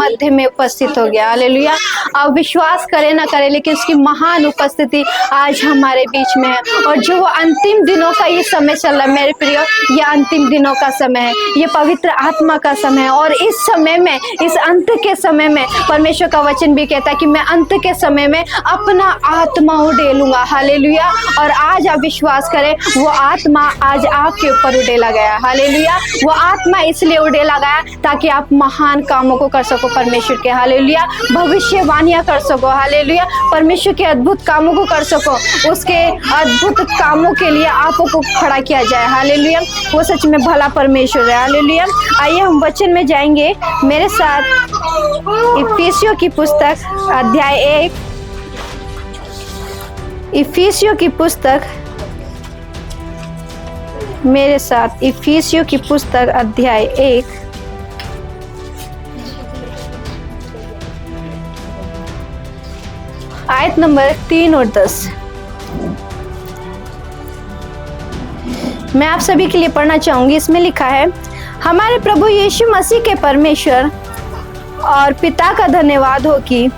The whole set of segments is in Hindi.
मध्य में उपस्थित हो गया। हालेलुया। अब विश्वास करे ना करे, लेकिन उसकी महान उपस्थिति आज हमारे बीच में है। और जो वो अंतिम दिनों का ये समय चल रहा है मेरे प्रियो, ये अंतिम दिनों का समय है, ये पवित्र आत्मा का समय है। और इस समय में, इस अंत के समय में परमेश्वर का वचन भी कहता है कि मैं अंत के समय में अपना आत्मा उड़ेलूंगा। हालेलुया। और आज आप विश्वास करें, वो आत्मा आज आपके ऊपर उड़ेला गया। हालेलुया। वो आत्मा इसलिए उड़ेला गया ताकि आप महान कामों को कर सको परमेश्वर के। हालेलुया। भविष्यवाणियां कर सको। हालेलुया। परमेश्वर के अद्भुत कामों को कर सको, उसके अद्भुत कामों के लिए आपको को खड़ा किया जाए। हालेलुया। वो सच में भला परमेश्वर है। हालेलुया। आइए हम वचन में जाएंगे मेरे साथ। इफिसियों की पुस्तक अध्याय 1, इफिसियों की पुस्तक मेरे साथ, इफिसियों की पुस्तक अध्याय 1 आयत नंबर 3 और 10 मैं आप सभी के लिए पढ़ना चाहूंगी। इसमें लिखा है, हमारे प्रभु यीशु मसीह के परमेश्वर और पिता का धन्यवाद हो कि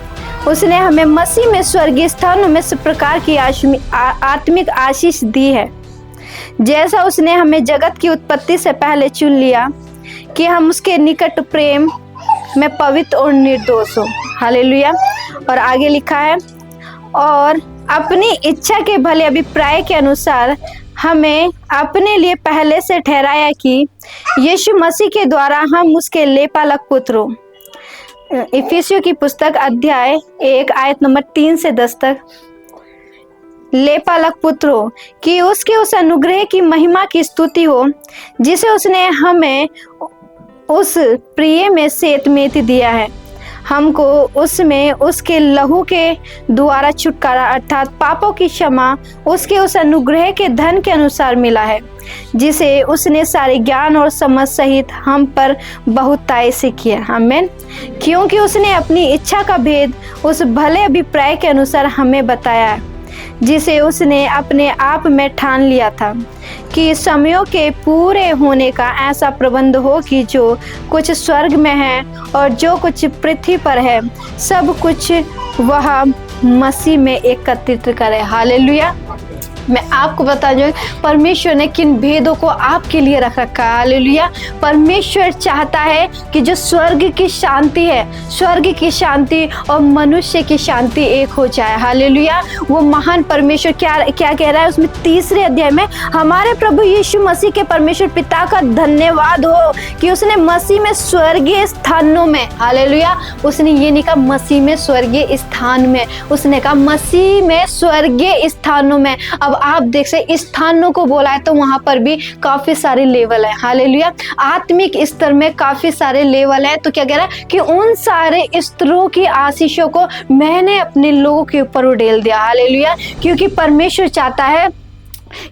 उसने हमें मसीह में स्वर्गीय स्थानों में सब प्रकार की आत्मिक आशीष दी है, जैसा उसने हमें जगत की उत्पत्ति से पहले चुन लिया कि हम उसके निकट प्रेम में पवित्र और निर्दोष हो। हालेलुया। और आगे लिखा है, और अपनी इच्छा के भले अभिप्राय के अनुसार हमें अपने लिए पहले से ठहराया कि यीशु मसीह के द्वारा हम उसके लेपालक पुत्र हो। इफिसियों की पुस्तक अध्याय 1 आयत नंबर 3 से 10 तक। लेपालक पुत्र हो कि उसके उस अनुग्रह की महिमा की स्तुति हो जिसे उसने हमें उस प्रिय में सेतमेत दिया है। हमको उसमें उसके लहू के द्वारा छुटकारा अर्थात पापों की क्षमा उसके उस अनुग्रह के धन के अनुसार मिला है, जिसे उसने सारे ज्ञान और समझ सहित हम पर बहुतायत से किया। आमीन। क्योंकि उसने अपनी इच्छा का भेद उस भले अभिप्राय के अनुसार हमें बताया, जिसे उसने अपने आप में ठान लिया था कि समयों के पूरे होने का ऐसा प्रबंध हो कि जो कुछ स्वर्ग में है और जो कुछ पृथ्वी पर है, सब कुछ वह मसीह में एकत्रित करे। हालेलुया। मैं आपको बता दूं परमेश्वर ने किन भेदों को आपके लिए रख रखा है। हालेलुया। परमेश्वर चाहता है कि जो स्वर्ग की शांति है, स्वर्ग की शांति और मनुष्य की शांति एक हो जाए। हालेलुया। वो महान परमेश्वर क्या क्या कह रहा है उसमें 3 अध्याय में, हमारे प्रभु यीशु मसीह के परमेश्वर पिता का धन्यवाद हो कि उसने मसीह में स्वर्गीय स्थानों में, हालेलुया, उसने ये नहीं कहा मसीह में स्वर्गीय स्थान में, उसने कहा मसीह में स्वर्गीय स्थानों में। अब आप देख सकते स्थानों को बोला है तो वहां पर भी काफी सारे लेवल है। हालेलुया। आत्मिक स्तर में काफी सारे लेवल है। तो क्या कह रहा है कि उन सारे स्तरों की आशीषों को मैंने अपने लोगों के ऊपर उड़ेल दिया। हालेलुया। क्योंकि परमेश्वर चाहता है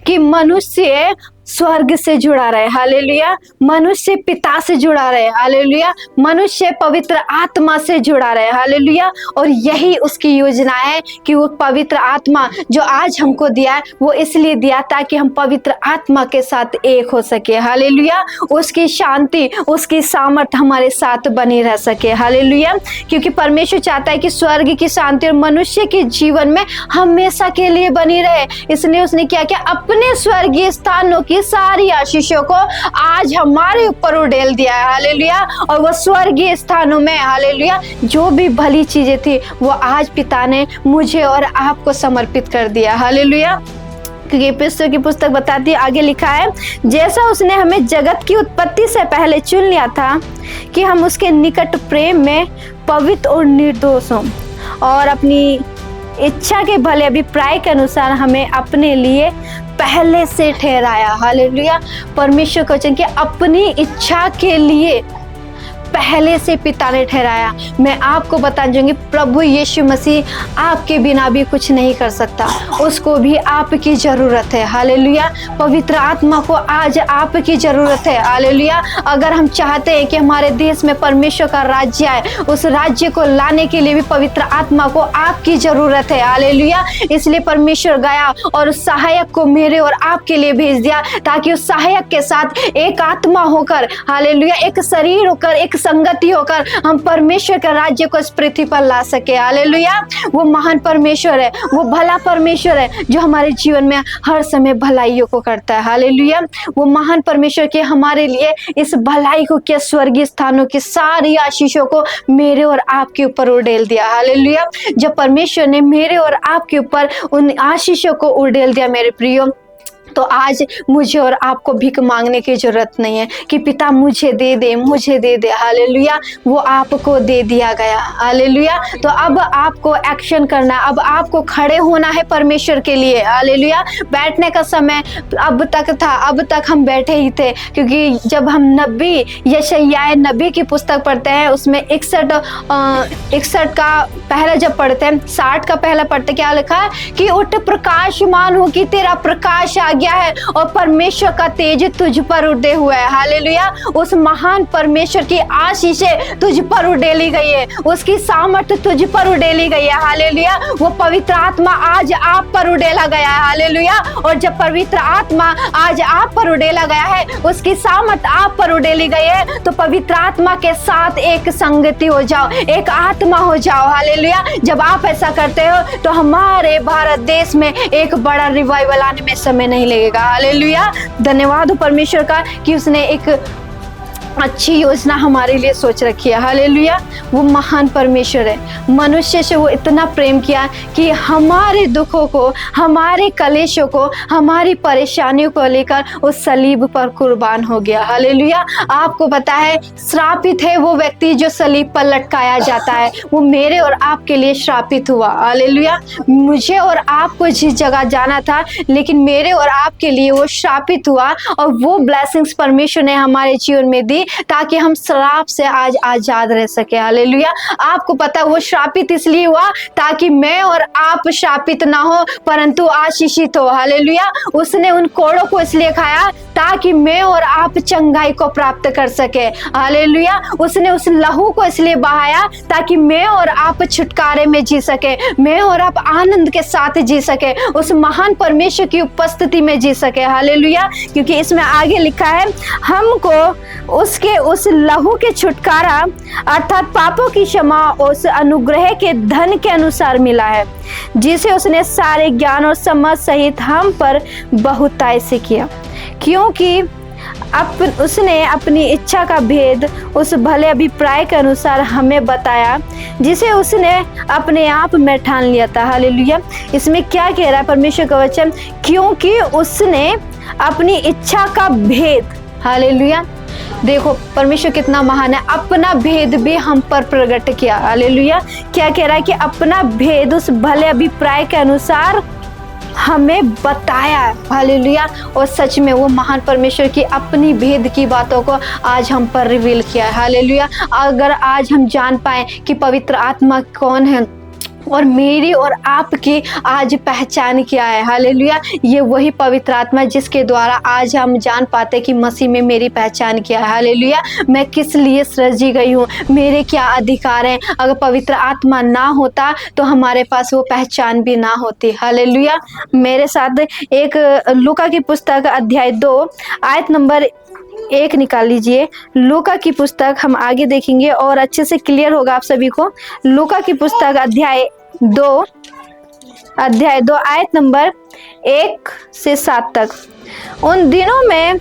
कि मनुष्य स्वर्ग से जुड़ा रहे। हालेलुया। मनुष्य पिता से जुड़ा रहे। हालेलुया। मनुष्य पवित्र आत्मा से जुड़ा रहे। हालेलुया। और यही उसकी योजना है कि वो पवित्र आत्मा जो आज हमको दिया है, वो इसलिए दिया ताकि हम पवित्र आत्मा के साथ एक हो सके। हालेलुया। उसकी शांति, उसकी सामर्थ्य हमारे साथ बनी रह सके। हालेलुया। क्योंकि परमेश्वर चाहता है कि स्वर्ग की शांति और मनुष्य के जीवन में हमेशा के लिए बनी रहे। इसलिए उसने क्या किया, अपने स्वर्गीय स्थानों की सारी आशीषों को आज हमारे ऊपर उड़ेल दिया है। हालेलुया। और वो स्वर्गीय स्थानों में, हालेलुया, जो भी भली चीजें थी वो आज पिता ने मुझे और आपको समर्पित कर दिया। हालेलुया। क्योंकि इफिसियों की पुस्तक बताती है, आगे लिखा है, जैसा उसने हमें जगत की उत्पत्ति से पहले चुन लिया था कि हम उसके निकट प्रेम में पवित्र और निर्दोष हों, और अपनी इच्छा के भले अभिप्राय के अनुसार हमें अपने लिए पहले से ठहराया। हालेलुया। परमेश्वर का वचन कि अपनी इच्छा के लिए पहले से पिता ने ठहराया। मैं आपको बता दूंगी, प्रभु यीशु मसीह आपके बिना भी कुछ नहीं कर सकता, उसको भी आपकी जरूरत है। हालेलुया। पवित्र आत्मा को आज आपकी जरूरत है। हालेलुया। अगर हम चाहते हैं कि हमारे देश में परमेश्वर का राज्य आए, उस राज्य को लाने के लिए भी पवित्र आत्मा को आपकी जरूरत है। हालेलुया। इसलिए परमेश्वर गया और उस सहायक को मेरे और आपके लिए भेज दिया, ताकि उस सहायक के साथ एक आत्मा होकर, हालेलुया, एक शरीर होकर, एक संगति होकर हम परमेश्वर के राज्य को इस पृथ्वी पर ला सके। हालेलुया। वो महान परमेश्वर है, वो भला परमेश्वर है जो हमारे जीवन में हर समय भलाइयों को करता है। हालेलुया। वो महान परमेश्वर के हमारे लिए इस भलाई को क्या स्वर्गीय स्थानों की सारी आशीषों को मेरे और आपके ऊपर उड़ेल दिया। हालेलुया। जब परमेश्वर ने मेरे और आपके ऊपर उन आशीषों को उड़ेल दिया मेरे प्रियो, तो आज मुझे और आपको भीख मांगने की जरूरत नहीं है कि पिता मुझे दे दे, मुझे दे दे। हालेलुया। वो आपको दे दिया गया। हालेलुया। तो अब आपको एक्शन करना है, अब आपको खड़े होना है परमेश्वर के लिए। हालेलुया। बैठने का समय अब तक था, अब तक हम बैठे ही थे, क्योंकि जब हम नबी यशायाह नबी की पुस्तक पढ़ते हैं उसमें 61 का पहला जब पढ़ते हैं, 60 का पहला पढ़ते क्या लिखा है कि उठ प्रकाशमान हो कि तेरा प्रकाश आ गया है और परमेश्वर का तेज तुझ पर उड़े हुआ है। हालेलुया। उस महान परमेश्वर की आशीषें तुझ पर उड़ेली गई है, उसकी सामर्थ तुझ पर उड़ेली गई है। हालेलुया। वो पवित्र आत्मा आज आप पर उड़ेला गया है। हालेलुया। और जब पवित्र आत्मा आज आप पर उड़ेला गया है, उसकी सामर्थ आप पर उड़ेली गई है, तो पवित्र आत्मा के साथ एक संगति हो जाओ, एक आत्मा हो जाओ। हालेलुया। जब आप ऐसा करते हो तो हमारे भारत देश में एक बड़ा रिवाइवल आने में समय नहीं लगेगा। हालेलुया। धन्यवाद हो परमेश्वर का कि उसने एक अच्छी योजना हमारे लिए सोच रखी है। हालेलुया। वो महान परमेश्वर है। मनुष्य से वो इतना प्रेम किया कि हमारे दुखों को, हमारे कलेशों को, हमारी परेशानियों को लेकर उस सलीब पर कुर्बान हो गया। हालेलुया। आपको पता है श्रापित है वो व्यक्ति जो सलीब पर लटकाया जाता है, वो मेरे और आपके लिए श्रापित हुआ। हालेलुया। मुझे और आपको जिस जगह जाना था, लेकिन मेरे और आपके लिए वो श्रापित हुआ, और वो ब्लेसिंग्स परमेश्वर ने हमारे जीवन में दी ताकि हम श्राप से आज आजाद रह सके। हालेलुया। आपको पता है वो श्रापित इसलिए हुआ ताकि मैं और आप श्रापित ना हो परंतु आशीषित हो। हालेलुया। उसने उन कोड़ों को इसलिए खाया ताकि मैं और आप चंगाई को प्राप्त कर सके। हालेलुया। उसने उस लहू को इसलिए बहाया ताकि मैं और आप छुटकारे में जी सके, मैं और आप आनंद के साथ जी सके, उस महान परमेश्वर की उपस्थिति में जी सके। हालेलुया। क्योंकि इसमें आगे लिखा है हमको उसके उस लहू के छुटकारा अर्थात पापों की क्षमा उस अनुग्रह के धन के अनुसार मिला है, जिसे उसने सारे ज्ञान और समझ सहित हम पर बहुतायत से किया, क्योंकि उसने अपनी इच्छा का भेद उस भले अभिप्राय के अनुसार हमें बताया जिसे उसने अपने आप में ठान लिया था। हालेलुया। इसमें क्या कह रहा है परमेश्वर का वचन? क्योंकि उसने अपनी इच्छा का भेद, हालेलुया, देखो परमेश्वर कितना महान है, अपना भेद भी हम पर प्रकट किया। हालेलुया। क्या कह रहा है कि अपना भेद उस भले अभिप्राय के अनुसार हमें बताया। हालेलुया। और सच में वो महान परमेश्वर की अपनी भेद की बातों को आज हम पर रिवील किया है। हालेलुया। अगर आज हम जान पाए कि पवित्र आत्मा कौन है और मेरी और आपकी आज पहचान क्या है। हालेलुया। ये वही पवित्र आत्मा जिसके द्वारा आज हम जान पाते कि मसीह में मेरी पहचान क्या है। हालेलुया। मैं किस लिए सृजी गई हूँ, मेरे क्या अधिकार हैं। अगर पवित्र आत्मा ना होता तो हमारे पास वो पहचान भी ना होती। हालेलुया। मेरे साथ एक लूका की पुस्तक अध्याय 2 आयत नंबर 1 निकाल लीजिए। लूका की पुस्तक हम आगे देखेंगे और अच्छे से क्लियर होगा आप सभी को। लूका की पुस्तक अध्याय 2 आयत नंबर 1 से 7 तक। उन दिनों में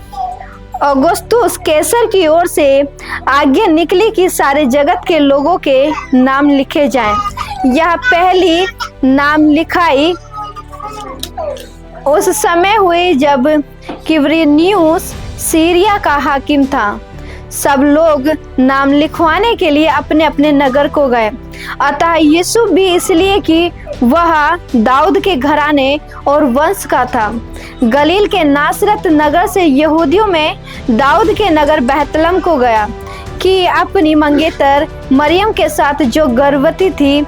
औगुस्तुस कैसर की ओर से आज्ञा निकली कि सारे जगत के लोगों के नाम लिखे जाएं। यह पहली नाम लिखाई उस समय हुई जब क्विरिनियुस सीरिया का हाकिम था। सब लोग नाम लिखवाने के लिए अपने अपने नगर को गए। अतः यीशु भी इसलिए कि वह दाऊद के घराने और वंश का था, गलील के नासरत नगर से यहूदियों में दाऊद के नगर बैतलहम को गया कि अपनी मंगेतर मरियम के साथ जो गर्भवती थी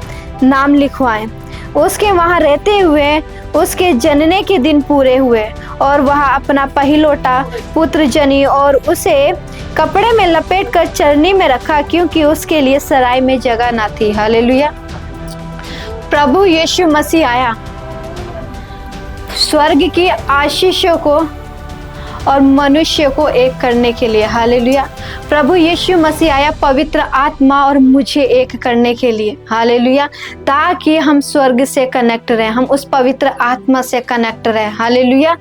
नाम लिखवाएं। उसके वहां रहते हुए उसके जनने के दिन पूरे हुए और वह अपना पहिलौठा पुत्र जनी और उसे कपड़े में लपेट कर चरनी में रखा, क्योंकि उसके लिए सराय में जगह ना थी। हालेलुया। प्रभु यीशु मसीह आया स्वर्ग की आशीषों को और मनुष्य को एक करने के लिए। हालेलुया। प्रभु यीशु मसीह आया पवित्र आत्मा और मुझे एक करने के लिए। हालेलुया। ताकि हम स्वर्ग से कनेक्ट रहें, हम उस पवित्र आत्मा से कनेक्ट रहें। हालेलुया।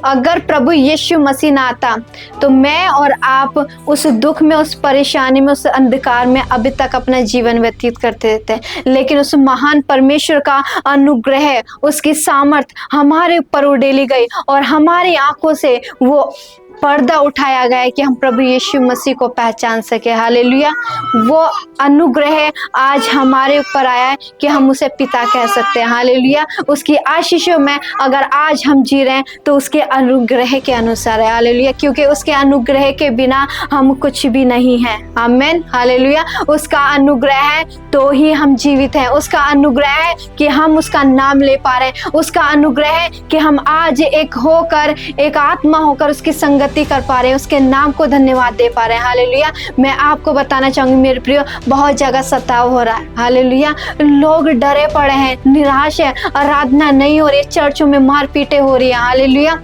अगर प्रभु यीशु मसीह ना आता तो मैं और आप उस दुख में, उस परेशानी में, उस अंधकार में अभी तक अपना जीवन व्यतीत करते रहते। लेकिन उस महान परमेश्वर का अनुग्रह, उसकी सामर्थ हमारे ऊपर उड़ेली गई और हमारी आंखों से वो पर्दा उठाया गया है कि हम प्रभु यीशु मसीह को पहचान सके। हालेलुया। वो अनुग्रह आज हमारे ऊपर आया है कि हम उसे पिता कह सकते हैं। हालेलुया। उसकी आशीषों में अगर आज हम जी रहे हैं तो उसके अनुग्रह के अनुसार है। हालेलुया। क्योंकि उसके अनुग्रह के बिना हम कुछ भी नहीं हैं। आमीन। हालेलुया। उसका अनुग्रह है तो ही हम जीवित हैं। उसका अनुग्रह है कि हम उसका नाम ले पा रहे हैं। उसका अनुग्रह है कि हम आज एक होकर, एक आत्मा होकर उसकी संगति कर पा रहे हैं, उसके नाम को धन्यवाद दे पा रहे हैं। हालेलुया। मैं आपको बताना चाहूंगी मेरे प्रियो, बहुत जगह सताव हो रहा है। हालेलुया। लोग डरे पड़े हैं, निराश है, आराधना नहीं हो रही, चर्चों में मार पीटे हो रही है। हालेलुया।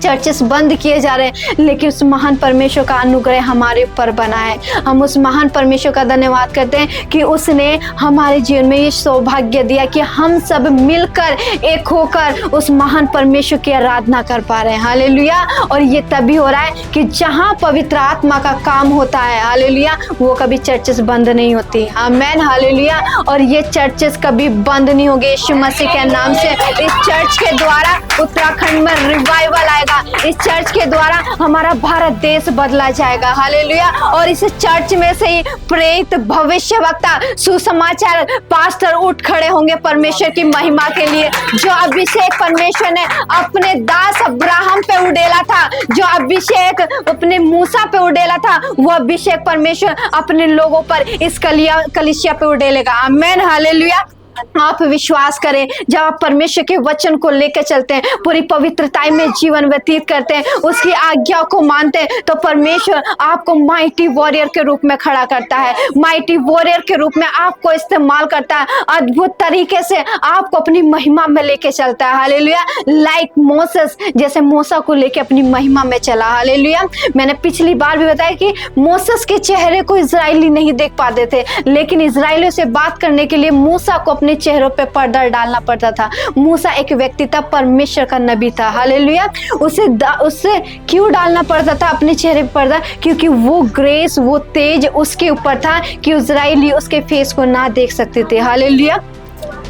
चर्चेस बंद किए जा रहे हैं, लेकिन उस महान परमेश्वर का अनुग्रह हमारे ऊपर बना है। हम उस महान परमेश्वर का धन्यवाद करते हैं कि उसने हमारे जीवन में ये सौभाग्य दिया कि हम सब मिलकर एक होकर उस महान परमेश्वर की आराधना कर पा रहे हैं। हालेलुया। और ये तभी हो रहा है कि जहां पवित्र आत्मा का काम होता है, हालेलुया, वो कभी चर्चेस बंद नहीं होती। आमीन। हालेलुया। और ये चर्चेस कभी बंद नहीं होगी यीशु मसीह के नाम से। इस चर्च के द्वारा उत्तराखंड में रिवाइवल आएगा। इस चर्च के द्वारा हमारा भारत देश बदला जाएगा। हालेलुया। और इस चर्च में से ही प्रेरित, भविष्यवक्ता, सुसमाचार, पास्टर उठ खड़े होंगे परमेश्वर की महिमा के लिए। जो अभिषेक परमेश्वर ने अपने दास अब्राहम पे उड़ेला था, जो अभिषेक अपने मूसा पे उड़ेला था, वो अभिषेक परमेश्वर अपने लोगों पर इस कलीसिया पे उड़ेलेगा। आमीन। हालेलुया। आप विश्वास करें, जब आप परमेश्वर के वचन को लेकर चलते हैं, पूरी पवित्रता में जीवन व्यतीत करते हैं, उसकी आज्ञा को मानते हैं, तो परमेश्वर आपको माइटी वॉरियर के रूप में खड़ा करता है। माइटी वॉरियर के रूप में आपको इस्तेमाल करता है, अद्भुत तरीके से आपको अपनी महिमा में लेके चलता है। हालेलुया। लाइक मोसेस, जैसे मूसा को लेके अपनी महिमा में चला। हालेलुया। मैंने पिछली बार भी बताया कि मोसेस के चेहरे को इजरायली नहीं देख पाते थे, लेकिन इजरायलियों से बात करने के लिए मूसा को अपने चेहरों पे पर्दा डालना पड़ता था। मूसा एक व्यक्ति था, परमेश्वर का नबी था। हालेलुया। उससे क्यों डालना पड़ता था अपने चेहरे पे पर्दा? क्योंकि वो ग्रेस, वो तेज उसके ऊपर था कि इजरायली उसके फेस को ना देख सकते थे। हालेलुया।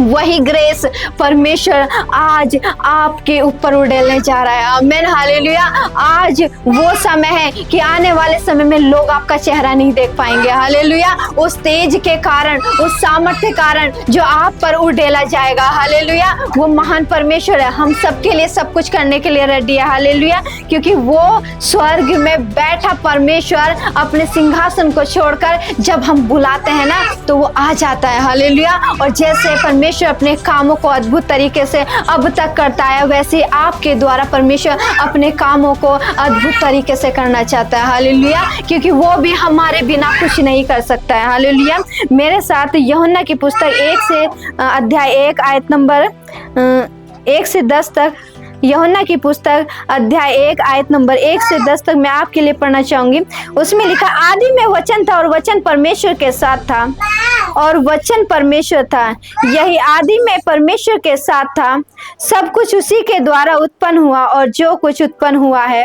वही ग्रेस परमेश्वर आज आपके ऊपर उड़ेलने जा रहा है। आमीन। हालेलुया। आज वो समय है कि आने वाले समय में लोग आपका चेहरा नहीं देख पाएंगे। हालेलुया। उस तेज के कारण, उस सामर्थ्य के कारण जो आप पर उड़ेला जाएगा। हालेलुया। वो महान परमेश्वर है, हम सबके लिए सब कुछ करने के लिए रेडी है। हालेलुया। क्योंकि वो स्वर्ग में बैठा परमेश्वर अपने सिंहासन को छोड़कर जब हम बुलाते हैं ना, तो वो आ जाता है। हालेलुया। और जैसे परमेश्वर अपने कामों को अद्भुत तरीके से अब तक करता है, वैसे आपके द्वारा परमेश्वर अपने कामों को अद्भुत तरीके से करना चाहता है। हालेलुया। क्योंकि वो भी हमारे बिना कुछ नहीं कर सकता है। हालेलुया। मेरे साथ यूहन्ना की पुस्तक 1 से अध्याय 1 आयत नंबर 1 से 10 तक, यूहन्ना की पुस्तक अध्याय 1 आयत नंबर 1 से 10 तक मैं आपके लिए पढ़ना चाहूंगी। उसमें लिखा, आदि में वचन था और वचन परमेश्वर के साथ था और वचन परमेश्वर था। यही आदि में परमेश्वर के साथ था। सब कुछ उसी के द्वारा उत्पन्न हुआ और जो कुछ उत्पन्न हुआ है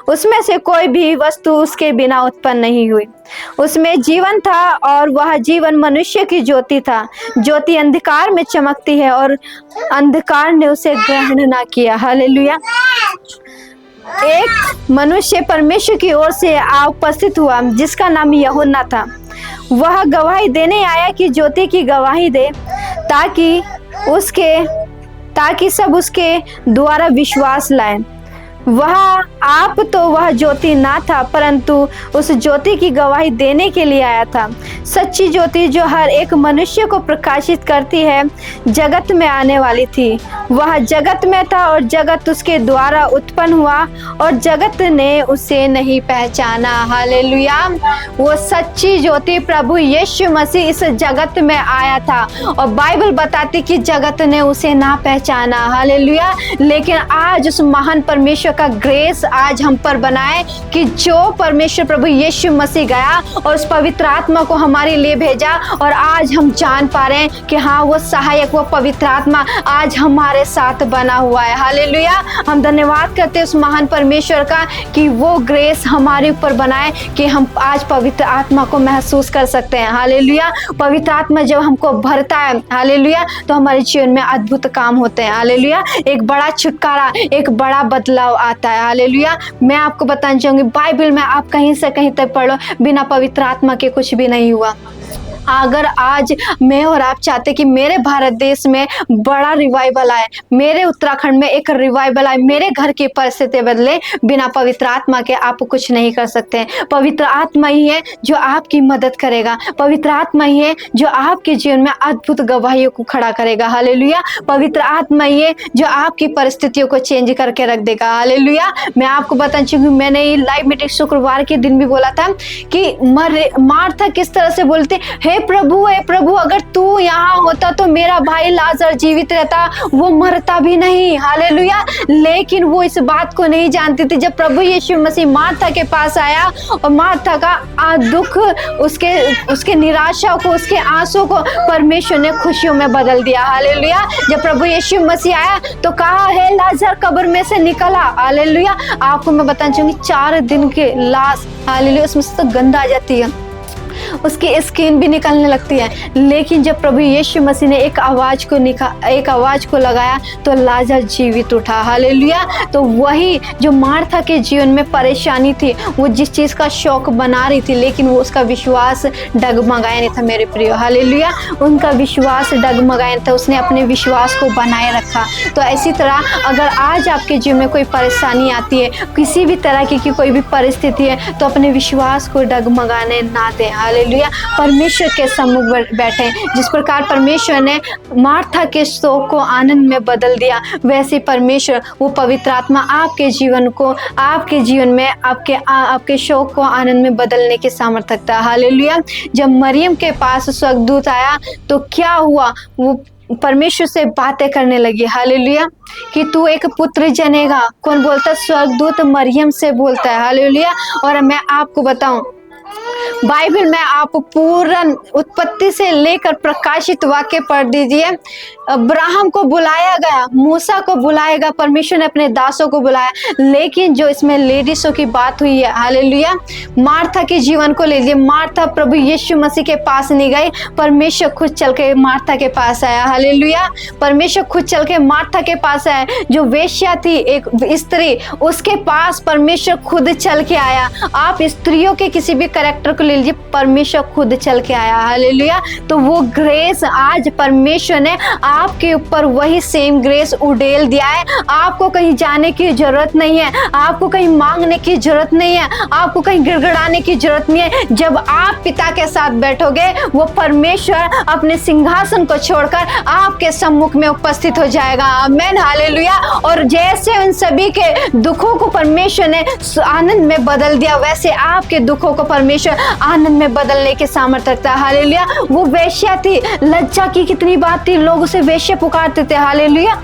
उसमें से कोई भी वस्तु उसके बिना उत्पन्न नहीं हुई। उसमें जीवन था और वह जीवन मनुष्य की ज्योति था। ज्योति अंधकार में चमकती है और अंधकार ने उसे ग्रहण ना किया। हालेलुया। एक मनुष्य परमेश्वर की ओर से उपस्थित हुआ जिसका नाम यूहन्ना था। वह गवाही देने आया कि ज्योति की गवाही दे ताकि सब उसके द्वारा विश्वास लाएं। वह ज्योति ना था, परंतु उस ज्योति की गवाही देने के लिए आया था। सच्ची ज्योति जो हर एक मनुष्य को प्रकाशित करती है जगत में आने वाली थी। वह जगत में था और जगत उसके द्वारा उत्पन्न हुआ और जगत ने उसे नहीं पहचाना। हालेलुया। वो सच्ची ज्योति प्रभु यीशु मसीह इस जगत में आया था और बाइबल बताती कि जगत ने उसे ना पहचाना। हालेलुया। लेकिन आज उस महान परमेश्वर का ग्रेस आज हम पर बनाए कि जो परमेश्वर प्रभु यीशु मसीह गया और उस पवित्र आत्मा को हमारे लिए भेजा, और आज हम जान पा रहे हैं कि हाँ, वो सहायक, वो पवित्र आत्मा आज हमारे साथ बना हुआ है। हालेलुया। हम धन्यवाद करते हैं उस महान परमेश्वर का कि वो ग्रेस हमारे ऊपर बनाए कि हम आज पवित्र आत्मा को महसूस कर सकते हैं। हालेलुया। पवित्र आत्मा जब हमको भरता है, हालेलुया, तो हमारे जीवन में अद्भुत काम होते हैं। हालेलुया। एक बड़ा छुटकारा, एक बड़ा बदलाव आता है। हालेलुया। मैं आपको बताना चाहूंगी, बाइबल में आप कहीं से कहीं तक पढ़ लो, बिना पवित्र आत्मा के कुछ भी नहीं हुआ। अगर आज मैं और आप चाहते कि मेरे भारत देश में बड़ा रिवाइवल आए, मेरे उत्तराखंड में एक रिवाइवल आए, मेरे घर की परिस्थिति बदले, बिना पवित्र आत्मा के आप कुछ नहीं कर सकते हैं। पवित्र आत्मा ही है जो आपकी मदद करेगा। पवित्र आत्मा ही है जो आपके जीवन में अद्भुत गवाहियों को खड़ा करेगा। हालेलुया। पवित्र आत्मा ही है जो आपकी परिस्थितियों को चेंज करके रख देगा। हालेलुया। मैं आपको बताना चाहूंगी, मैंने ये लाइव मीटिंग शुक्रवार के दिन भी बोला था कि मार्था किस तरह से बोलते, हे प्रभु, अगर तू यहाँ होता तो मेरा भाई लाजर जीवित रहता, वो मरता भी नहीं। हालेलुया। लेकिन वो इस बात को नहीं जानती थी। जब प्रभु यीशु मसीह मार्था के पास आया और मार्था का दुख, उसके निराशा को, उसके आंसू को परमेश्वर ने खुशियों में बदल दिया। हालेलुया। जब प्रभु यीशु मसीह आया तो कहा, है लाजर कब्र में से निकला। हालेलुया। आपको मैं बताना चाहूंगी, 4 दिन के लाश, हालेलुया, उसमें से तो गंध आ जाती है, उसकी स्किन भी निकलने लगती है। लेकिन जब प्रभु यीशु मसीह ने एक आवाज को लगाया तो लाजर जीवित उठा। हालेलुया। तो वही जो मार्था के जीवन में परेशानी थी, वो जिस चीज का शौक बना रही थी, लेकिन वो उसका विश्वास डगमगाया नहीं था मेरे प्रिय। हालेलुया। उनका विश्वास डगमगाया नहीं था, उसने अपने विश्वास को बनाए रखा। तो इसी तरह अगर आज आपके जीवन में कोई परेशानी आती है, किसी भी तरह की कोई भी परिस्थिति है, तो अपने विश्वास को डगमगाने ना दें। हालेलुया। परमेश्वर के सम्मुख बैठे। जिस प्रकार परमेश्वर ने मार्था के शोक को आनंद में बदल दिया, वैसे परमेश्वर, वो पवित्र आत्मा आपके जीवन को, आपके जीवन में आपके शोक को आनंद में बदलने की सामर्थ्य रखता है। हालेलुया। जब मरियम के पास स्वर्गदूत आया तो क्या हुआ, वो परमेश्वर से बातें करने लगी। हालेलुया। कि तू एक पुत्र जनेगा। कौन बोलता? स्वर्गदूत मरियम से बोलता है। हालेलुया। और मैं आपको बताऊं, बाइबल में आप पूरा उत्पत्ति से लेकर प्रकाशित वाक्य पढ़ दीजिए। अब्राहम को बुलाया गया, मूसा को बुलाया गया, परमेश्वर ने अपने दासों को बुलाया, लेकिन जो इसमें लेडीजों की बात हुई है, हालेलुया, मार्था के जीवन को ले लीजिए। मार्था प्रभु यीशु मसीह के पास नहीं गई, परमेश्वर खुद चल के मार्था के पास आया। हालेलुया। परमेश्वर खुद चल के मार्था के पास आया। जो वेश्या थी, एक स्त्री, उसके पास परमेश्वर खुद चल के आया। आप स्त्रियों के किसी भी कैरेक्टर को ले लीजिए, परमेश्वर खुद चल के आया। हालेलुया। तो वो ग्रेस आज परमेश्वर ने आपके ऊपर वही सेम ग्रेस उड़ेल दिया है। आपको कहीं जाने की जरूरत नहीं है, आपको कहीं मांगने की जरूरत नहीं है, आपको कहीं गिड़गिड़ाने की जरूरत नहीं है। जब आप पिता के साथ बैठोगे, वो परमेश्वर अपने सिंहासन को छोड़कर आपके सम्मुख में उपस्थित हो जाएगा। आमीन। हालेलुया। और जैसे उन सभी के दुखों को परमेश्वर ने आनंद में बदल दिया, वैसे आपके दुखों को परमेश्वर आनंद में बदलने के सामर्थ्य रखता है। हालेलुया। वो वेश्या थी, लज्जा की कितनी बात थी, लोग उसे वेश्या पुकारते थे। हालेलुया।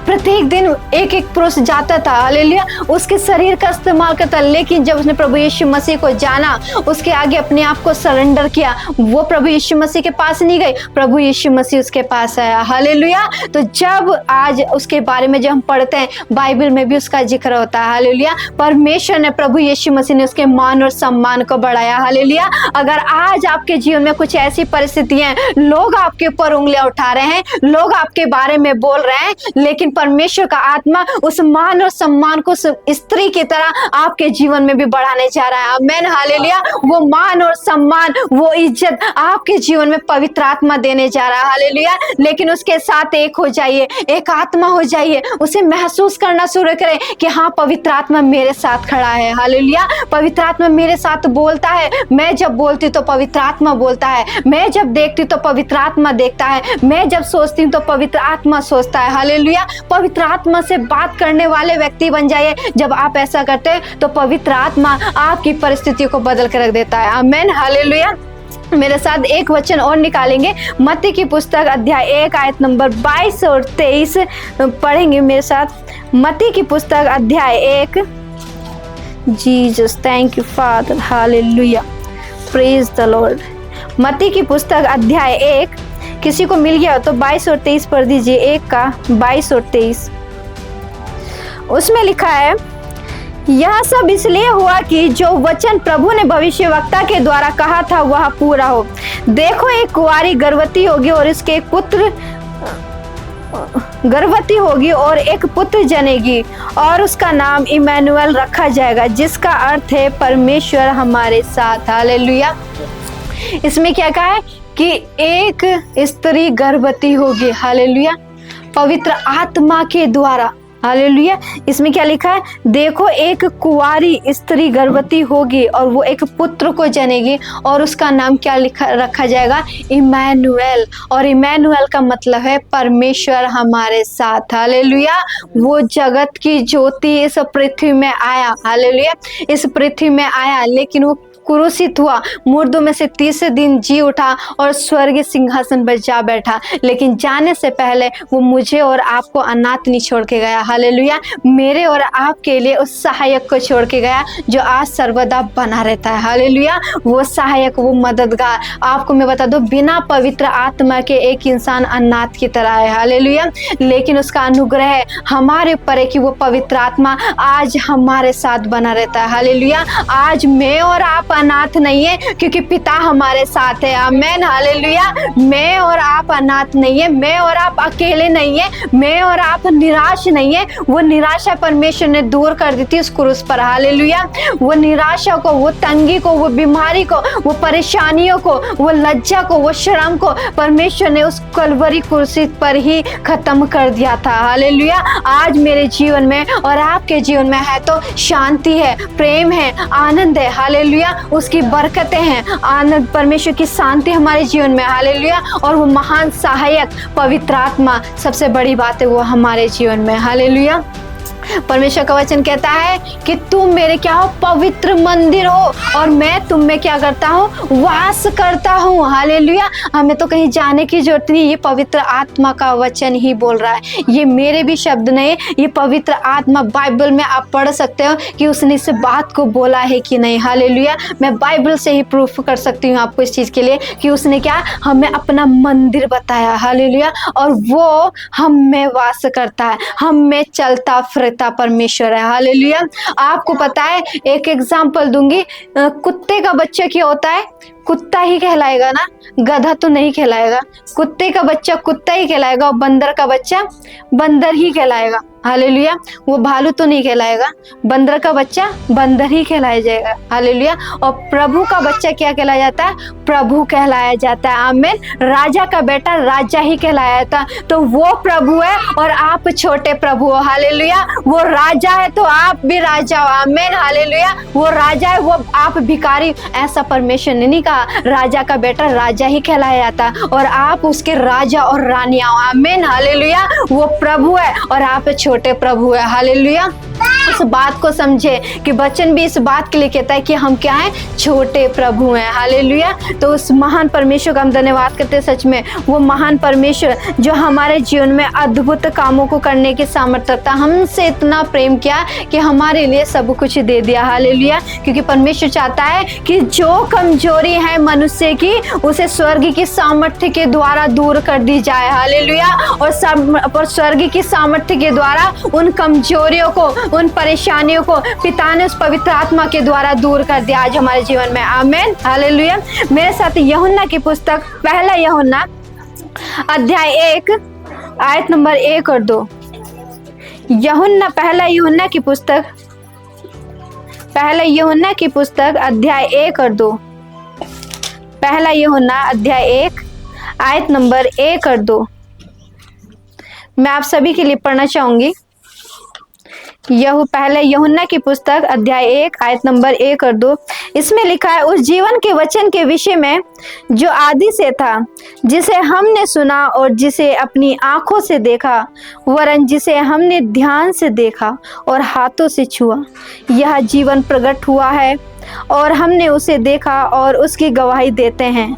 प्रत्येक दिन एक एक पुरुष जाता था, हालेलुया, उसके शरीर का इस्तेमाल करता। लेकिन जब उसने प्रभु यीशु मसीह को जाना, उसके आगे अपने आप को सरेंडर किया, वो प्रभु यीशु मसीह के पास नहीं गई, प्रभु यीशु मसीह उसके पास आया। हालेलुया। तो जब आज उसके बारे में जब हम पढ़ते हैं, बाइबल में भी उसका जिक्र होता है। हालेलुया। परमेश्वर ने, प्रभु यीशु मसीह ने उसके मान और सम्मान को बढ़ाया। हालेलुया। अगर आज आपके जीवन में कुछ ऐसी परिस्थितियां, लोग आपके ऊपर उंगलियां उठा रहे हैं, लोग आपके बारे में बोल रहे हैं, लेकिन परमेश्वर का आत्मा उस मान और सम्मान को स्त्री की तरह आपके जीवन में भी बढ़ाने जा रहा है। आमीन। हालेलुया। वो मान और सम्मान, वो इज्जत आपके जीवन में पवित्र आत्मा देने जा रहा है। हालेलुया। लेकिन उसके साथ एक हो जाइए, एक आत्मा हो जाइए, उसे महसूस करना शुरू करें कि हाँ, पवित्र आत्मा मेरे साथ खड़ा है। हालेलुया। पवित्र आत्मा मेरे साथ बोलता है। मैं जब बोलती तो पवित्र आत्मा बोलता है, मैं जब देखती तो पवित्र आत्मा देखता है, मैं जब सोचती हूँ तो पवित्र आत्मा सोचता है। हालेलुया। पवित्र आत्मा से बात करने वाले व्यक्ति बन जाइए। जब आप ऐसा करते हैं तो पवित्र आत्मा आपकी परिस्थितियों को बदल कर रख देता है। आमीन। हालेलुया। मेरे साथ एक वचन और निकालेंगे। मत्ती की पुस्तक अध्याय 1 आयत नंबर 22 और 23 पढ़ेंगे मेरे साथ। मत्ती की पुस्तक अध्याय 1। Jesus, thank you father, hallelujah, praise the Lord. मत्ती की पुस्तक अध्याय 1, किसी को मिल गया हो तो 22 और 23 पढ़ दीजिए। 1 का 22 और 23। उसमें लिखा है, यह सब इसलिए हुआ कि जो वचन प्रभु ने भविष्यवक्ता के द्वारा कहा था वह पूरा हो। देखो, एक कुंवारी गर्भवती होगी और इसके एक पुत्र गर्भवती होगी और एक पुत्र जनेगी और उसका नाम इमैनुअल रखा जाएगा, जिसका अर्थ है परमेश्वर हमारे साथ। हालेलुया। इसमें क्या कहा है कि एक स्त्री गर्भवती होगी। हालेलुया, पवित्र आत्मा के द्वारा। हालेलुया। इसमें क्या लिखा है, देखो एक कुंवारी स्त्री गर्भवती होगी और वो एक पुत्र को जनेगी और उसका नाम क्या रखा जाएगा, इमैनुअल। और इमैनुअल का मतलब है परमेश्वर हमारे साथ। हालेलुया। वो जगत की ज्योति इस पृथ्वी में आया। हालेलुया। इस पृथ्वी में आया, लेकिन वो क्रूसित हुआ, मुर्दों में से तीसरे दिन जी उठा और स्वर्गीय सिंहासन पर जा बैठा। लेकिन जाने से पहले वो मुझे और आपको अनाथ नहीं छोड़ के गया। हालेलुया। मेरे और आपके लिए उस सहायक को छोड़ के गया जो आज सर्वदा बना रहता है। हालेलुया। वो सहायक, वो मददगार। आपको मैं बता दूं, बिना पवित्र आत्मा के एक इंसान अनाथ की तरह है। हालेलुया। लेकिन उसका अनुग्रह हमारे ऊपर है कि वो पवित्र आत्मा आज हमारे साथ बना रहता है। हालेलुया। आज मैं और आप अनाथ नहीं है, क्योंकि पिता हमारे साथ है। आमेन। हालेलुया। मैं और आप अनाथ नहीं है, मैं और आप अकेले नहीं है, मैं और आप निराश नहीं है। वो निराशा परमेश्वर ने दूर कर दी थी उस क्रूस पर। हालेलुया। वो निराशा को, वो तंगी को, वो बीमारी को, वो परेशानियों को, वो लज्जा को, वो शर्म को परमेश्वर ने उस कलवरी कुर्सी पर ही खत्म कर दिया था। हालेलुया। आज मेरे जीवन में और आपके जीवन में है तो शांति है, प्रेम है, आनंद है। हालेलुया। उसकी बरकतें हैं, आनंद, परमेश्वर की शांति हमारे जीवन में। हालेलुया। और वो महान सहायक पवित्र आत्मा, सबसे बड़ी बात है वो हमारे जीवन में। हालेलुया। परमेश्वर का वचन कहता है कि तुम मेरे क्या हो, पवित्र मंदिर हो और मैं तुम में क्या करता हूँ, वास करता हूँ। हालेलुया। हमें तो कहीं जाने की जरूरत नहीं, ये पवित्र आत्मा का वचन ही बोल रहा है। ये मेरे भी शब्द नहीं, ये पवित्र आत्मा, बाइबल में आप पढ़ सकते हो कि उसने इस बात को बोला है कि नहीं। हालेलुया। मैं बाइबल से ही प्रूफ कर सकती हूँ आपको इस चीज के लिए कि उसने क्या हमें अपना मंदिर बताया। हालेलुया। और वो हम में वास करता है, हम में चलता फिरता परमेश्वर है। हालेलुया। आपको पता है, एक एग्जांपल दूंगी, कुत्ते का बच्चा क्या होता है, कुत्ता ही कहलाएगा ना, गधा तो नहीं कहलाएगा। कुत्ते का बच्चा कुत्ता ही कहलाएगा और बंदर का बच्चा बंदर ही कहलाएगा। हालेलुया। वो भालू तो नहीं कहलाएगा, बंदर का बच्चा बंदर ही कहलाया जाएगा। हालेलुया। और प्रभु का बच्चा क्या कहलाया जाता है, प्रभु कहलाया जाता है। आमीन। राजा का बेटा राजा ही कहलाया जाता है। तो वो प्रभु है और आप छोटे प्रभु हो। हालेलुया। वो राजा है तो आप भी राजा हो। आमीन। हालेलुया। वो राजा है, वो आप भिखारी, ऐसा परमेश्वर ने नहीं कहा। राजा का बेटा राजा ही कहलाया जाता है और आप उसके राजा और रानियां हो। आमीन। हालेलुया। वो प्रभु है और आप छोटे प्रभु है। हालेलुया। इस बात को समझे कि वचन भी इस बात के लिए कहता है कि हम क्या हैं, छोटे प्रभु हैं। हालेलुया। तो उस महान परमेश्वर का हम धन्यवाद करते हैं। सच में वो महान परमेश्वर जो हमारे जीवन में अद्भुत कामों को करने की सामर्थ्य रखता है, हमसे इतना प्रेम किया कि हमारे लिए सब कुछ दे दिया। हालेलुया। क्योंकि परमेश्वर चाहता है कि जो कमजोरी है मनुष्य की, उसे स्वर्ग की सामर्थ्य के द्वारा दूर कर दी जाए। हालेलुया। और स्वर्ग की सामर्थ्य के द्वारा उन कमजोरियों को, उन परेशानियों को पिता ने उस पवित्र आत्मा के द्वारा दूर कर दिया आज हमारे जीवन में। आमीन। हालेलुया। मेरे साथ यूहन्ना की पुस्तक पहला यूहन्ना अध्याय 1 आयत नंबर 1 और 2। यूहन्ना, पहला यूहन्ना की पुस्तक, पहला यूहन्ना की पुस्तक अध्याय 1 और 2। पहला यूहन्ना अध्याय 1 आयत नंबर 1 और 2 मैं आप सभी के लिए पढ़ना चाहूंगी। पहले यूहन्ना की पुस्तक अध्याय 1 आयत नंबर 1 और 2। इसमें लिखा है, उस जीवन के वचन के विषय में जो आदि से था, जिसे हमने सुना और जिसे अपनी आंखों से देखा, वरन जिसे हमने ध्यान से देखा और हाथों से छुआ। यह जीवन प्रकट हुआ है और हमने उसे देखा और उसकी गवाही देते हैं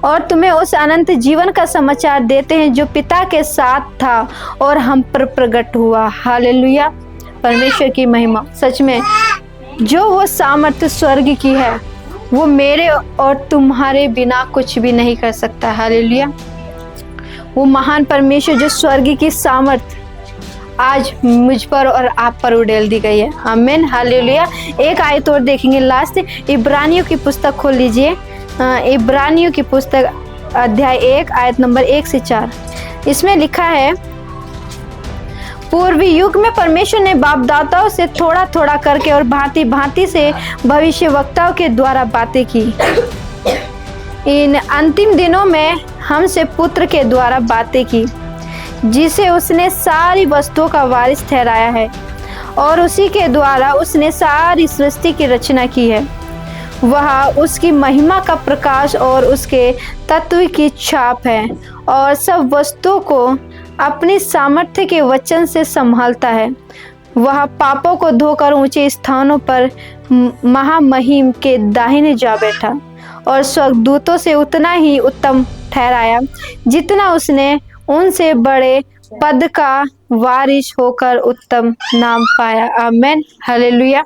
और तुम्हें उस अनंत जीवन का समाचार देते हैं जो पिता के साथ था और हम पर प्रकट हुआ। हालेलुया, परमेश्वर की महिमा। सच में जो वो सामर्थ्य स्वर्ग की है, वो मेरे और तुम्हारे बिना कुछ भी नहीं कर सकता। हालेलुया, वो महान परमेश्वर जो स्वर्ग की सामर्थ्य आज मुझ पर और आप पर उड़ेल दी गई है। आमीन, हालेलुया। एक आयत और देखेंगे लास्ट, इब्रानियों की पुस्तक खोल लीजिए। इब्रानियों की पुस्तक अध्याय 1 आयत नंबर 1 से 4। इसमें लिखा है, पूर्वी युग में परमेश्वर ने बाप दाताओं से थोड़ा थोड़ा करके और भांति भांति से भविष्यवक्ताओं के द्वारा बातें की। इन अंतिम दिनों में हमसे पुत्र के द्वारा बातें की, जिसे उसने सारी वस्तुओं का वारिस ठहराया है और उसी के द्वारा उसने सारी सृष्टि की रचना की है। वह उसकी महिमा का प्रकाश और उसके तत्व की छाप है और सब वस्तुओं को अपनी सामर्थ्य के वचन से संभालता है। वह पापों को धोकर ऊंचे स्थानों पर महामहिम के दाहिने जा बैठा और स्वर्गदूतों से उतना ही उत्तम ठहराया जितना उसने उनसे बड़े पद का वारिस होकर उत्तम नाम पाया। आमीन, हालेलुया।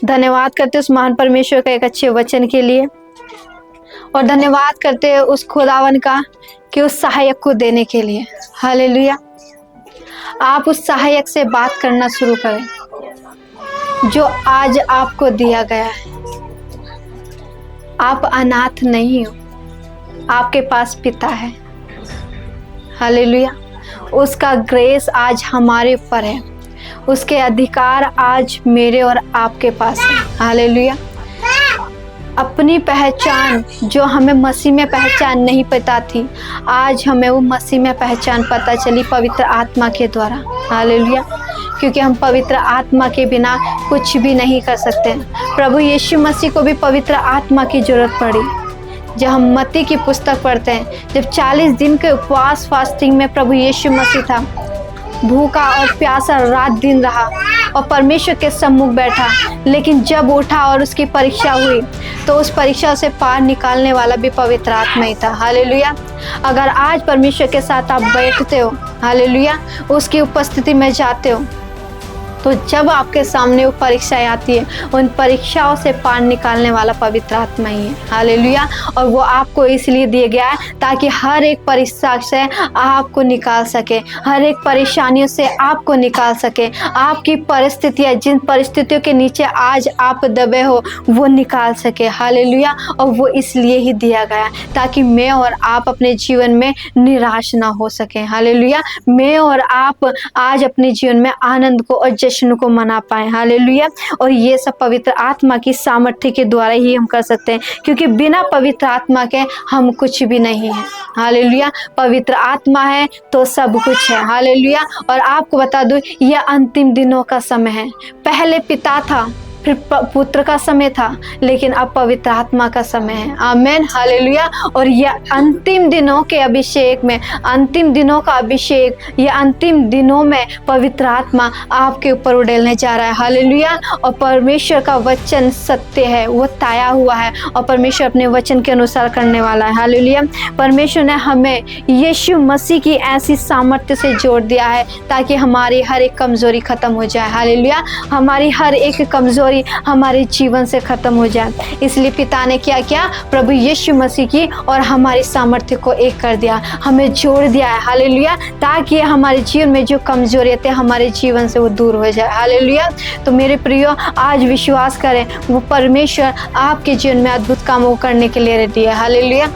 धन्यवाद करते उस महान परमेश्वर का एक अच्छे वचन के लिए, और धन्यवाद करते हैं उस खुदावन का कि उस सहायक को देने के लिए। हालेलुया। आप उस सहायक से बात करना शुरू करें जो आज आपको दिया गया है। आप अनाथ नहीं हो, आपके पास पिता है। हालेलुया। उसका ग्रेस आज हमारे ऊपर है, उसके अधिकार आज मेरे और आपके पास है। हालेलुया। अपनी पहचान जो हमें मसीह में पहचान नहीं पता थी, आज हमें वो मसीह में पहचान पता चली पवित्र आत्मा के द्वारा। हालेलुया। क्योंकि हम पवित्र आत्मा के बिना कुछ भी नहीं कर सकते। प्रभु यीशु मसीह को भी पवित्र आत्मा की जरूरत पड़ी। जब हम मत्ती की पुस्तक पढ़ते हैं, जब 40 दिन के उपवास फास्टिंग में प्रभु यीशु मसीह था, भूखा और प्यासा रात दिन रहा और परमेश्वर के सम्मुख बैठा, लेकिन जब उठा और उसकी परीक्षा हुई तो उस परीक्षा से पार निकालने वाला भी पवित्र आत्मा ही था। हालेलुया। अगर आज परमेश्वर के साथ आप बैठते हो, हालेलुया, उसकी उपस्थिति में जाते हो, तो जब आपके सामने वो परीक्षाएं आती है, उन परीक्षाओं से पार निकालने वाला पवित्र आत्मा ही है। हालेलुया। और वो आपको इसलिए दिया गया है ताकि हर एक परीक्षा से आपको निकाल सके, हर एक परेशानियों से आपको निकाल सके। आपकी परिस्थितियाँ, जिन परिस्थितियों के नीचे आज आप दबे हो, वो निकाल सके। हालेलुया। और वो इसलिए ही दिया गया ताकि मैं और आप अपने जीवन में निराश ना हो सके। हालेलुया। मैं और आप आज अपने जीवन में आनंद को और जश्न को मना पाए। हालेलुया। और ये सब पवित्र आत्मा की सामर्थ्य के द्वारा ही हम कर सकते हैं, क्योंकि बिना पवित्र आत्मा के हम कुछ भी नहीं है। हालेलुया। पवित्र आत्मा है तो सब कुछ है। हालेलुया। और आपको बता दूं, यह अंतिम दिनों का समय है। पहले पिता था, फिर पुत्र का समय था, लेकिन अब पवित्र आत्मा का समय है। आमीन, हालेलुया। और यह अंतिम दिनों के अभिषेक में, अंतिम दिनों का अभिषेक, यह अंतिम दिनों में पवित्र आत्मा आपके ऊपर उड़ेलने जा रहा है। हालेलुया। और परमेश्वर का वचन सत्य है, वो ताया हुआ है और परमेश्वर अपने वचन के अनुसार करने वाला है। हालेलुया। परमेश्वर ने हमें यीशु मसीह की ऐसी सामर्थ्य से जोड़ दिया है ताकि हमारी हर एक कमजोरी खत्म हो जाए। हालेलुया। हमारी हर एक कमजोरी हमारे जीवन से खत्म हो जाए। इसलिए पिता ने क्या किया, प्रभु यीशु मसीह की और हमारी सामर्थ्य को एक कर दिया, हमें जोड़ दिया है। हालेलुया। ताकि हमारे जीवन में जो कमजोरियां थे हमारे जीवन से वो दूर हो जाए। हालेलुया। तो मेरे प्रियो, आज विश्वास करें, वो परमेश्वर आपके जीवन में अद्भुत कामों करने के लिए रेडी है। हालेलुया।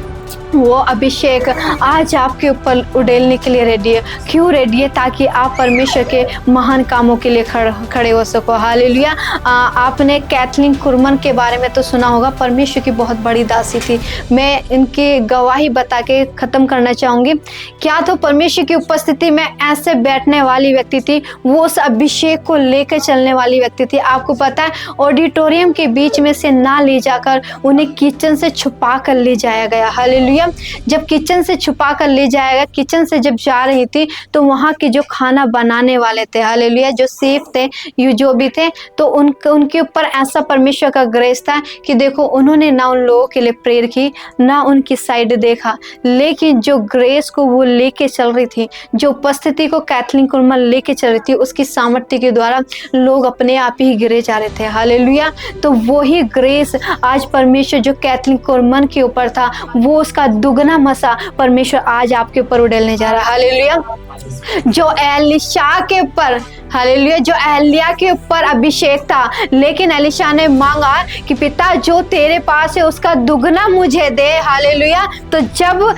वो अभिषेक आज आपके ऊपर उड़ेलने के लिए रेडी है। क्यों रेडी है? ताकि आप परमेश्वर के महान कामों के लिए खड़े हो सको। हालेलुया। आपने कैथलीन कुरमन के बारे में तो सुना होगा, परमेश्वर की बहुत बड़ी दासी थी। मैं इनकी गवाही बता के ख़त्म करना चाहूँगी। क्या तो परमेश्वर की उपस्थिति में ऐसे बैठने वाली व्यक्ति थी, वो उस अभिषेक को लेकर चलने वाली व्यक्ति थी। आपको पता है, ऑडिटोरियम के बीच में से ना ले जाकर उन्हें किचन से छुपा कर ले जाया गया। हालेलुया। जब किचन से छुपा कर ले जाएगा, किचन से जब जा रही थी तो वहाँ के जो खाना बनाने वाले थे, हालेलुया, जो शेफ थे, यू जो भी थे, तो उनके ऊपर ऐसा परमेश्वर का ग्रेस था कि देखो, उन्होंने ना उन लोगों के लिए प्रेयर की, ना उनकी साइड देखा, लेकिन जो ग्रेस को वो लेके चल रही थी, जो उपस्थिति को कैथलीन कुरमन लेके चल रही थी, उसकी सामर्थ्य के द्वारा लोग अपने आप ही गिरे जा रहे थे। हालेलुया। तो वही ग्रेस आज परमेश्वर जो कैथलीन कुरमन के ऊपर था, वो उसका दुगना मसा परमेश्वर आज आपके ऊपर उड़ेलने जा रहा है। हालेलुया। जो एलिशा के ऊपर, हालेलुया, जो एलिया के ऊपर अभिषेक था, लेकिन एलिशा ने मांगा कि पिता जो तेरे पास है उसका दुगना मुझे दे। हालेलुया। तो जब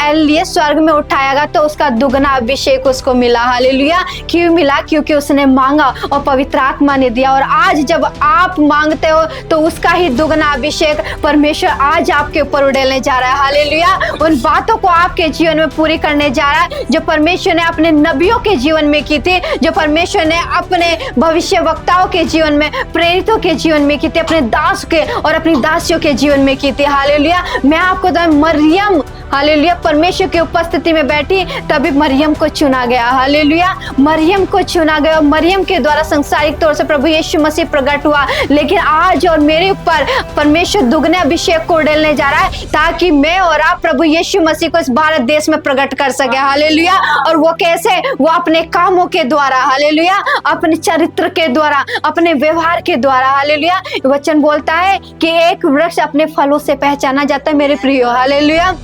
एलिया स्वर्ग में उठाया गया तो उसका दुगना अभिषेक उसको मिला। हालेलुया। क्यों मिला? क्योंकि उसने मांगा और पवित्र आत्मा ने दिया। और आज जब आप मांगते हो तो उसका ही दुगना अभिषेक परमेश्वर आज आपके ऊपर उड़ेलने जा रहा है। हालेलुया। उन बातों को आपके जीवन में पूरी करने जा रहा है जो परमेश्वर ने अपने नबियों के जीवन में की थी, जो परमेश्वर ने अपने भविष्य वक्ताओं के जीवन में, प्रेरितों के जीवन में की थी, अपने दास के और अपनी दासियों के जीवन में की थी। हालेलुया। मैं आपको तो मरियम, हालेलुया, परमेश्वर की उपस्थिति में बैठी, तभी मरियम को चुना गया। हालेलुया। मरियम को चुना गया। मरियम के द्वारा सांसारिक तौर से प्रभु यीशु मसीह प्रकट हुआ, लेकिन आज और मेरे ऊपर परमेश्वर दुगने अभिषेक को उड़ेलने जा रहा है ताकि मैं और आप प्रभु यीशु मसीह को इस भारत देश में प्रकट कर सके। हालेलुया। और वो कैसे? वो अपने कामों के द्वारा, हालेलुया, अपने चरित्र के द्वारा, अपने व्यवहार के द्वारा। हालेलुया। वचन बोलता है कि एक वृक्ष अपने फलों से पहचाना जाता है मेरे प्रियो। हालेलुया।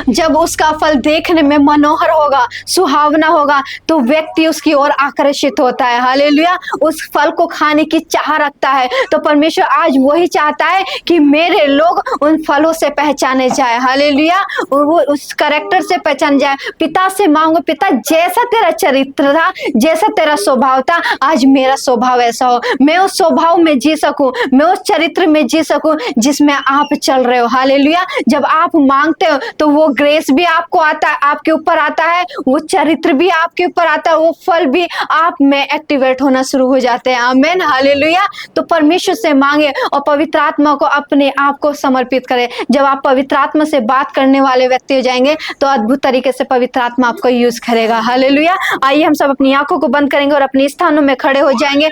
जब उसका फल देखने में मनोहर होगा, सुहावना होगा, तो व्यक्ति उसकी ओर आकर्षित होता है। हालेलुया। उस फल को खाने की चाह रखता है। तो परमेश्वर आज वही चाहता है कि मेरे लोग उन फलों से पहचाने जाए। हालेलुया। वो उस कैरेक्टर से पहचान जाए। पिता से मांगो, पिता जैसा तेरा चरित्र था, जैसा तेरा स्वभाव था, आज मेरा स्वभाव ऐसा हो, मैं उस स्वभाव में जी सकूं, मैं उस चरित्र में जी सकूं जिसमें आप चल रहे हो। हालेलुया। जब आप मांगते हो तो वो ग्रेस भी आपको आता है, आपके ऊपर आता है, वो चरित्र भी आपके ऊपर आता है, वो फल भी आप में एक्टिवेट होना शुरू हो जाते हैं। आमीन। हालेलुया। तो परमेश्वर से मांगे और पवित्र आत्मा को अपने आप को समर्पित करें। जब आप पवित्र आत्मा से बात करने वाले व्यक्ति हो जाएंगे तो अद्भुत तरीके से पवित्र आत्मा आपको यूज करेगा। हालेलुया। आइए हम सब अपनी आंखों को बंद करेंगे और अपने स्थानों में खड़े हो जाएंगे।